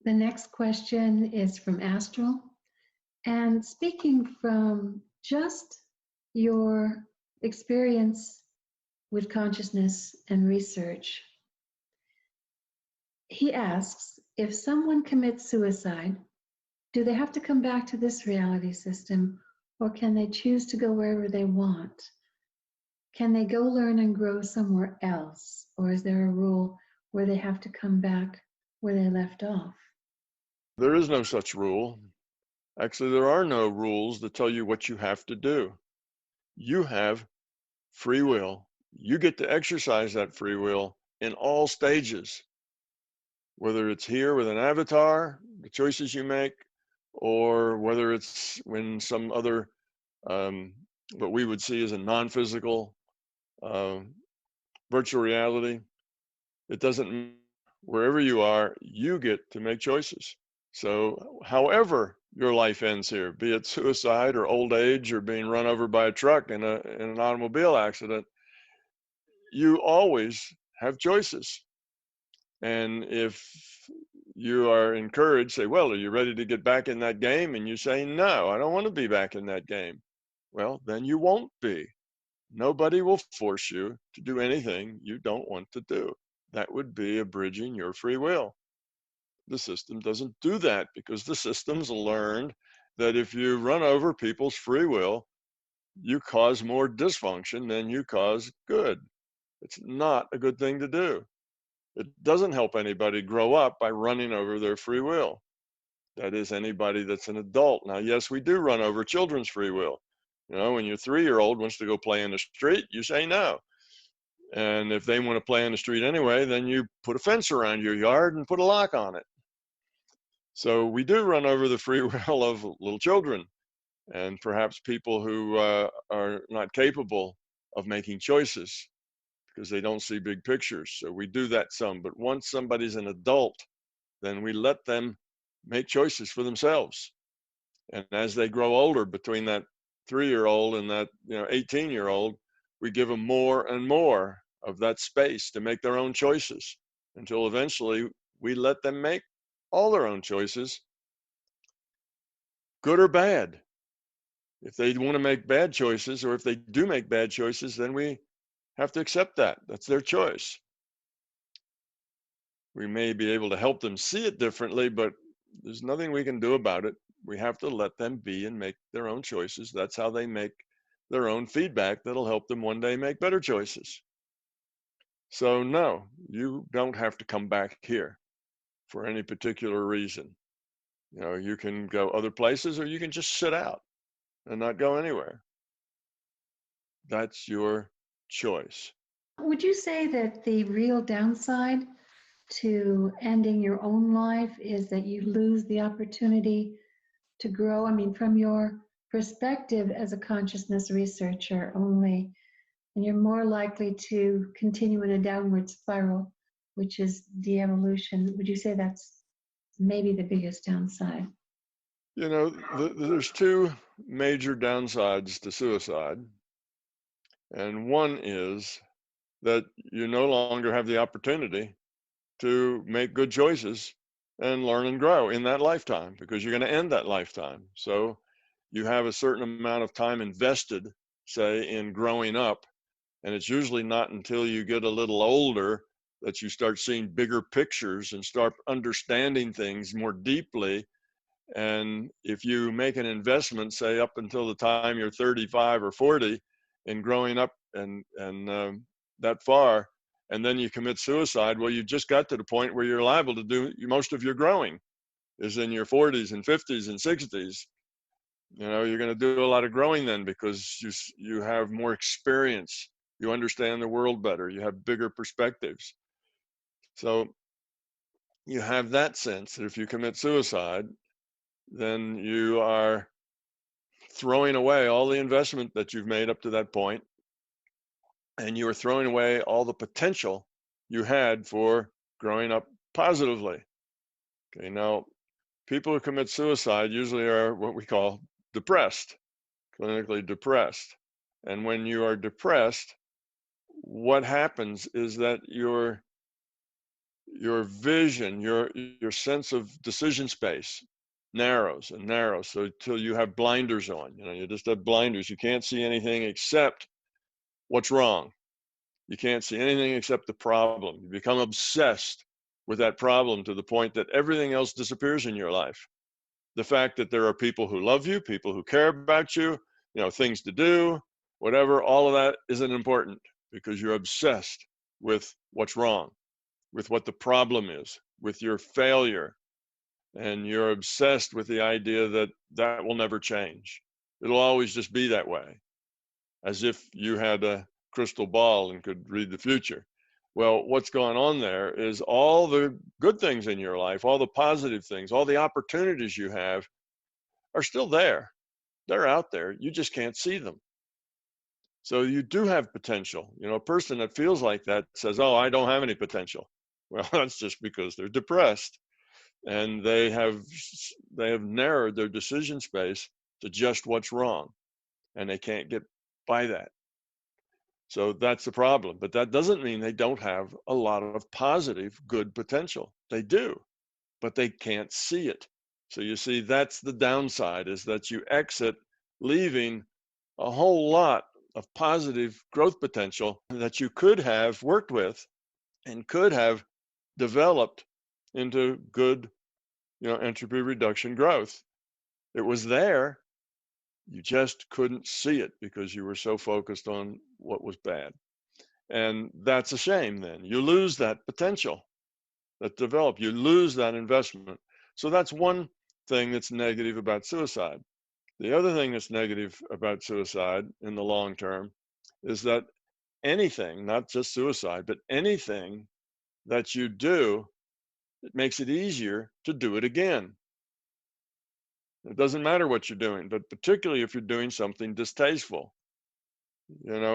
The next question is from Astral. And speaking from just your experience with consciousness and research, he asks, if someone commits suicide, do they have to come back to this reality system, or can they choose to go wherever they want? Can they go learn and grow somewhere else, or is there a rule where they have to come back where they left off? There is no such rule. Actually, there are no rules that tell you what you have to do. You have free will. You get to exercise that free will in all stages, whether it's here with an avatar, the choices you make, or whether it's when some other, what we would see as a non-physical virtual reality. It doesn't matter. Wherever you are, you get to make choices. So however your life ends here, be it suicide or old age or being run over by a truck in an automobile accident, you always have choices. And if you are encouraged, say, well, are you ready to get back in that game? And you say, no, I don't want to be back in that game. Well, then you won't be. Nobody will force you to do anything you don't want to do. That would be abridging your free will. The system doesn't do that because the system's learned that if you run over people's free will, you cause more dysfunction than you cause good. It's not a good thing to do. It doesn't help anybody grow up by running over their free will. That is, anybody that's an adult. Now, yes, we do run over children's free will. You know, when your 3-year-old wants to go play in the street, you say no. And if they want to play in the street anyway, then you put a fence around your yard and put a lock on it. So we do run over the free will of little children and perhaps people who are not capable of making choices because they don't see big pictures. So we do that some. But once somebody's an adult, then we let them make choices for themselves. And as they grow older, between that 3-year-old and that 18-year-old, we give them more and more of that space to make their own choices until eventually we let them make all their own choices, good or bad. If they want to make bad choices, or if they do make bad choices, then we have to accept that. That's their choice. We may be able to help them see it differently, but there's nothing we can do about it. We have to let them be and make their own choices. That's how they make their own feedback that'll help them one day make better choices. So no, you don't have to come back here for any particular reason. You know, you can go other places or you can just sit out and not go anywhere. That's your choice. Would you say that the real downside to ending your own life is that you lose the opportunity to grow? I mean, from your perspective as a consciousness researcher only, and you're more likely to continue in a downward spiral, which is de-evolution. Would you say that's maybe the biggest downside? You know, there's two major downsides to suicide. And one is that you no longer have the opportunity to make good choices and learn and grow in that lifetime because you're going to end that lifetime. So you have a certain amount of time invested, say, in growing up. And it's usually not until you get a little older that you start seeing bigger pictures and start understanding things more deeply. And if you make an investment, say up until the time you're 35 or 40 in growing up and that far, and then you commit suicide, well, you just got to the point where you're liable to do most of your growing is in your 40s and 50s and 60s. You know, you're going to do a lot of growing then because you have more experience. You understand the world better. You have bigger perspectives. So you have that sense that if you commit suicide, then you are throwing away all the investment that you've made up to that point, and you are throwing away all the potential you had for growing up positively. Okay, now people who commit suicide usually are what we call depressed, clinically depressed. And when you are depressed, what happens is that your vision, your sense of decision space narrows and narrows, so till you have blinders on. You just have blinders. You can't see anything except what's wrong. You can't see anything except the problem. You become obsessed with that problem to the point that everything else disappears in your life. The fact that there are people who love you, people who care about you, things to do, whatever, all of that isn't important because you're obsessed with what's wrong, with what the problem is, with your failure. And you're obsessed with the idea that that will never change. It'll always just be that way, as if you had a crystal ball and could read the future. Well, what's going on there is all the good things in your life, all the positive things, all the opportunities you have are still there. They're out there. You just can't see them. So you do have potential. A person that feels like that says, "Oh, I don't have any potential." Well, that's just because they're depressed. And they have narrowed their decision space to just what's wrong, and they can't get by that. So that's the problem. But that doesn't mean they don't have a lot of positive, good potential. They do, but they can't see it. So you see, that's the downside, is that you exit leaving a whole lot of positive growth potential that you could have worked with and could have developed into good entropy reduction growth. It was there. You just couldn't see it because you were so focused on what was bad. And that's a shame then. You lose that potential that developed. You lose that investment. So that's one thing that's negative about suicide. The other thing that's negative about suicide in the long term is that anything, not just suicide, but anything that you do, it makes it easier to do it again. It doesn't matter what you're doing, but particularly if you're doing something distasteful.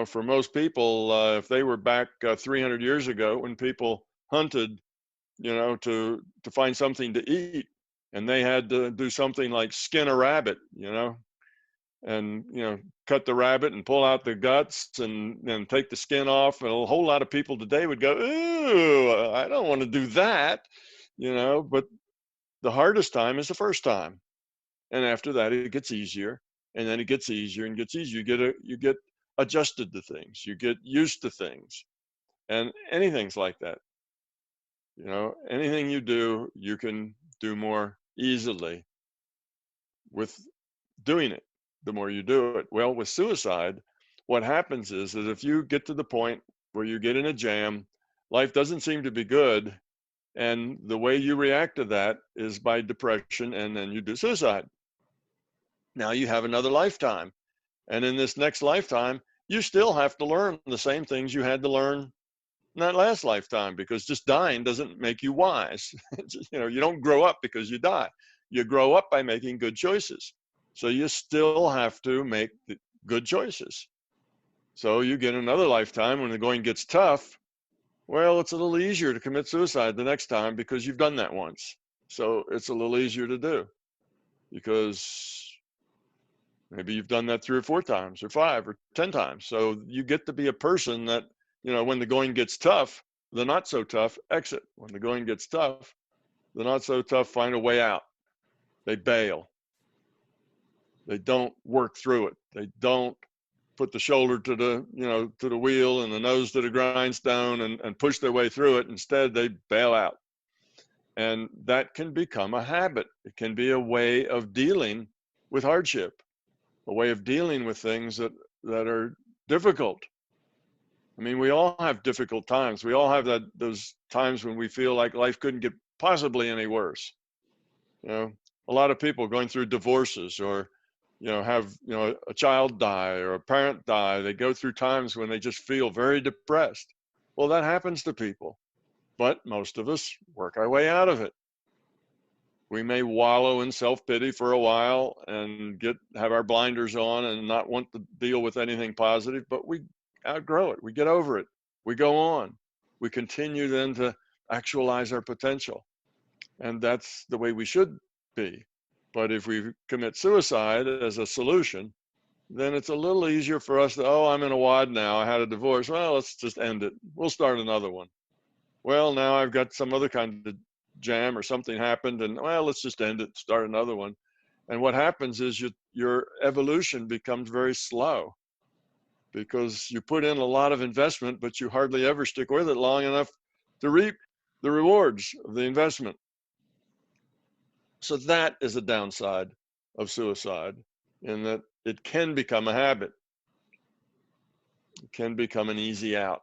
For most people, if they were back 300 years ago when people hunted, to find something to eat, and they had to do something like skin a rabbit, and cut the rabbit and pull out the guts and take the skin off, and a whole lot of people today would go, "Ooh, I don't want to do that," But the hardest time is the first time. And after that, it gets easier, and then it gets easier and gets easier. You get adjusted to things. You get used to things, and anything's like that. Anything you do, you can do more easily with doing it. The more you do it. Well, with suicide, what happens is that if you get to the point where you get in a jam, life doesn't seem to be good, and the way you react to that is by depression, and then you do suicide. Now you have another lifetime. And in this next lifetime, you still have to learn the same things you had to learn in that last lifetime, because just dying doesn't make you wise. You don't grow up because you die. You grow up by making good choices. So you still have to make good choices. So you get another lifetime when the going gets tough. Well, it's a little easier to commit suicide the next time because you've done that once. So it's a little easier to do because maybe you've done that 3 or 4 times or 5 or 10 times. So you get to be a person that, when the going gets tough, the not so tough exit. When the going gets tough, the not so tough find a way out. They bail. They don't work through it. They don't put the shoulder to the wheel and the nose to the grindstone and push their way through it. Instead, they bail out. And that can become a habit. It can be a way of dealing with hardship, a way of dealing with things that are difficult. I mean, we all have difficult times. We all have those times when we feel like life couldn't get possibly any worse. A lot of people going through divorces or, have, a child die or a parent die. They go through times when they just feel very depressed. Well, that happens to people, but most of us work our way out of it. We may wallow in self-pity for a while and have our blinders on and not want to deal with anything positive, but we outgrow it. We get over it. We go on. We continue then to actualize our potential. And that's the way we should be. But if we commit suicide as a solution, then it's a little easier for us to, I'm in a wad now. I had a divorce. Well, let's just end it. We'll start another one. well, now I've got some other kind of jam or something happened, and well, let's just end it, start another one. And what happens is your evolution becomes very slow because you put in a lot of investment, but you hardly ever stick with it long enough to reap the rewards of the investment. So that is a downside of suicide, in that it can become a habit. It can become an easy out.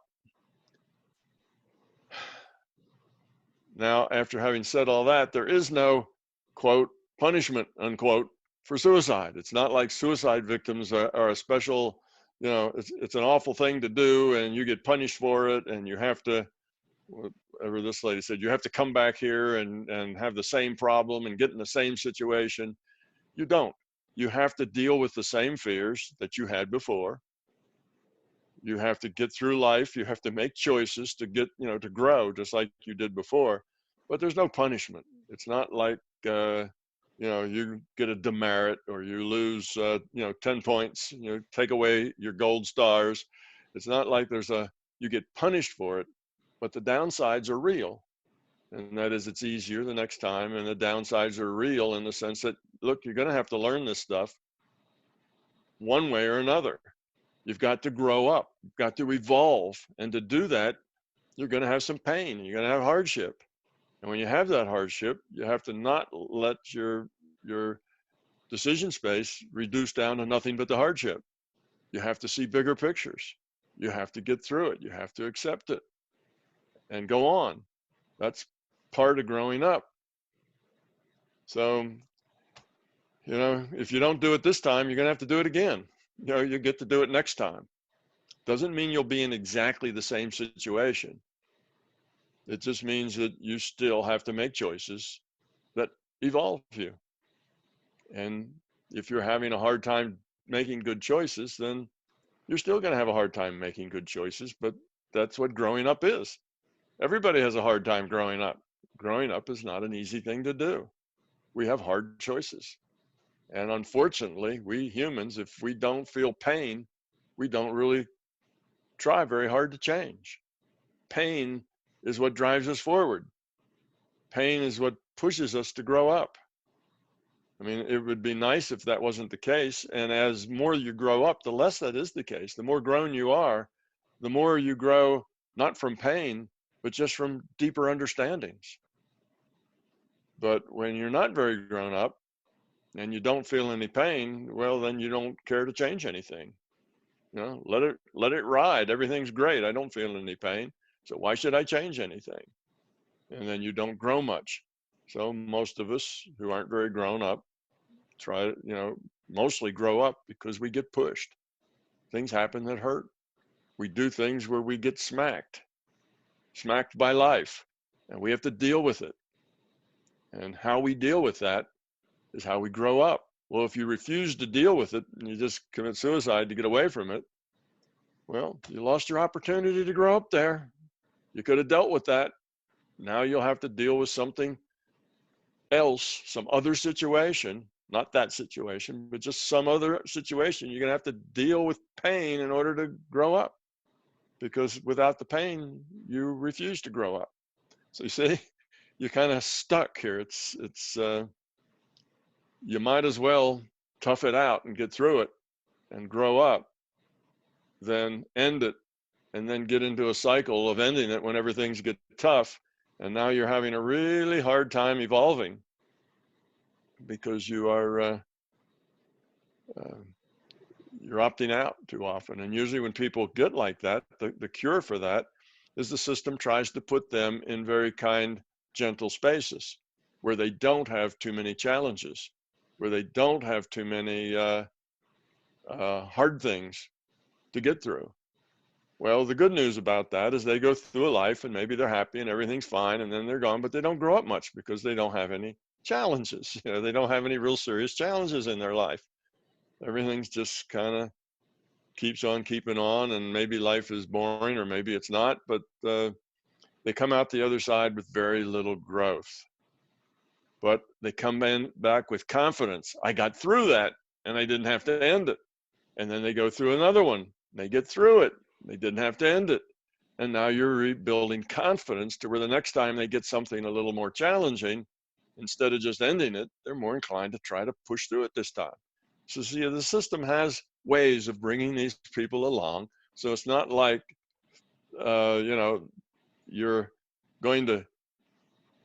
Now, after having said all that, there is no, quote, punishment, unquote, for suicide. It's not like suicide victims are a special, it's an awful thing to do and you get punished for it, and you have to, whatever this lady said, you have to come back here and have the same problem and get in the same situation. You don't. You have to deal with the same fears that you had before. You have to get through life. You have to make choices to get, to grow just like you did before. But there's no punishment. It's not like, you get a demerit or you lose, 10 points, take away your gold stars. It's not like you get punished for it, but the downsides are real. And that is, it's easier the next time. And the downsides are real in the sense that, look, you're going to have to learn this stuff one way or another. You've got to grow up, you've got to evolve. And to do that, you're going to have some pain, you're going to have hardship. And when you have that hardship, you have to not let your decision space reduce down to nothing but the hardship. You have to see bigger pictures. You have to get through it. You have to accept it and go on. That's part of growing up. So, if you don't do it this time, you're going to have to do it again. You get to do it next time. Doesn't mean you'll be in exactly the same situation. It just means that you still have to make choices that evolve you. And if you're having a hard time making good choices, then you're still going to have a hard time making good choices. But that's what growing up is. Everybody has a hard time growing up. Growing up is not an easy thing to do. We have hard choices. And unfortunately, we humans, if we don't feel pain, we don't really try very hard to change. Pain is what drives us forward. Pain is what pushes us to grow up. I mean, it would be nice if that wasn't the case. And as more you grow up, the less that is the case. The more grown you are, the more you grow, not from pain, but just from deeper understandings. But when you're not very grown up and you don't feel any pain, well, then you don't care to change anything. Let it ride. Everything's great. I don't feel any pain. So why should I change anything? And then you don't grow much. So most of us who aren't very grown up mostly grow up because we get pushed. Things happen that hurt. We do things where we get smacked by life, and we have to deal with it. And how we deal with that is how we grow up. Well, if you refuse to deal with it and you just commit suicide to get away from it, well, you lost your opportunity to grow up there. You could have dealt with that. Now you'll have to deal with something else, some other situation, not that situation, but just some other situation. You're going to have to deal with pain in order to grow up, because without the pain, you refuse to grow up. So you see, you're kind of stuck here. It's you might as well tough it out and get through it and grow up than end it and then get into a cycle of ending it whenever things get tough. And now you're having a really hard time evolving because you're opting out too often. And usually when people get like that, the cure for that is the system tries to put them in very kind, gentle spaces where they don't have too many challenges, where they don't have too many hard things to get through. Well, the good news about that is they go through a life and maybe they're happy and everything's fine and then they're gone, but they don't grow up much because they don't have any challenges. They don't have any real serious challenges in their life. Everything's just kind of keeps on keeping on, and maybe life is boring or maybe it's not, but they come out the other side with very little growth. But they come back with confidence. I got through that and I didn't have to end it. And then they go through another one. They get through it. They didn't have to end it. And now you're rebuilding confidence to where the next time they get something a little more challenging, instead of just ending it, they're more inclined to try to push through it this time. So see, the system has ways of bringing these people along. So it's not like, you're going to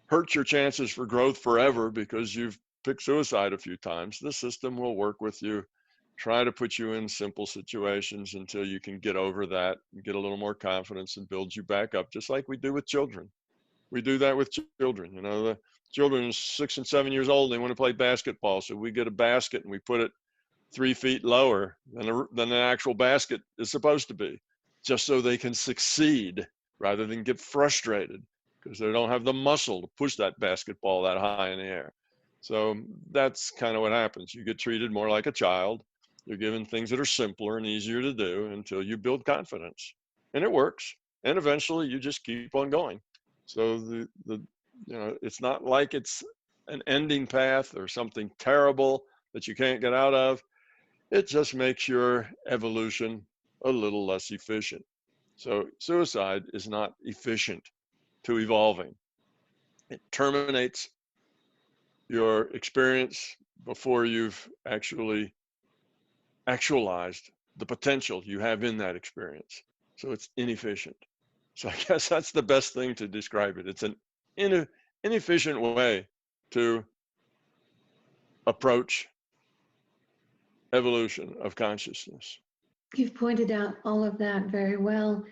hurt your chances for growth forever because you've picked suicide a few times. The system will work with you, try to put you in simple situations until you can get over that and get a little more confidence and build you back up, just like we do with children. We do that with children. The children are 6 and 7 years old, they want to play basketball. So we get a basket and we put it 3 feet lower than the actual basket is supposed to be, just so they can succeed rather than get frustrated because they don't have the muscle to push that basketball that high in the air. So that's kind of what happens. You get treated more like a child. You're given things that are simpler and easier to do until you build confidence, and it works. And eventually you just keep on going. So it's not like it's an ending path or something terrible that you can't get out of. It just makes your evolution a little less efficient. So suicide is not efficient to evolving. It terminates your experience before you've actually actualized the potential you have in that experience. So it's inefficient. So I guess that's the best thing to describe it. It's an inefficient way to approach evolution of consciousness. You've pointed out all of that very well.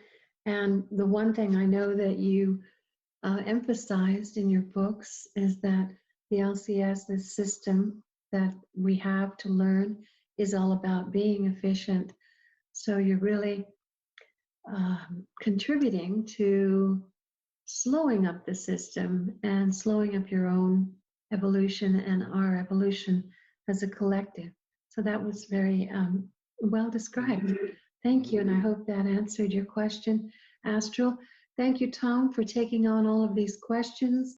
And the one thing I know that you emphasized in your books is that the LCS, the system that we have to learn, is all about being efficient. So you're really contributing to slowing up the system and slowing up your own evolution and our evolution as a collective. So that was very well described. Thank you, and I hope that answered your question, Astral. Thank you, Tom, for taking on all of these questions.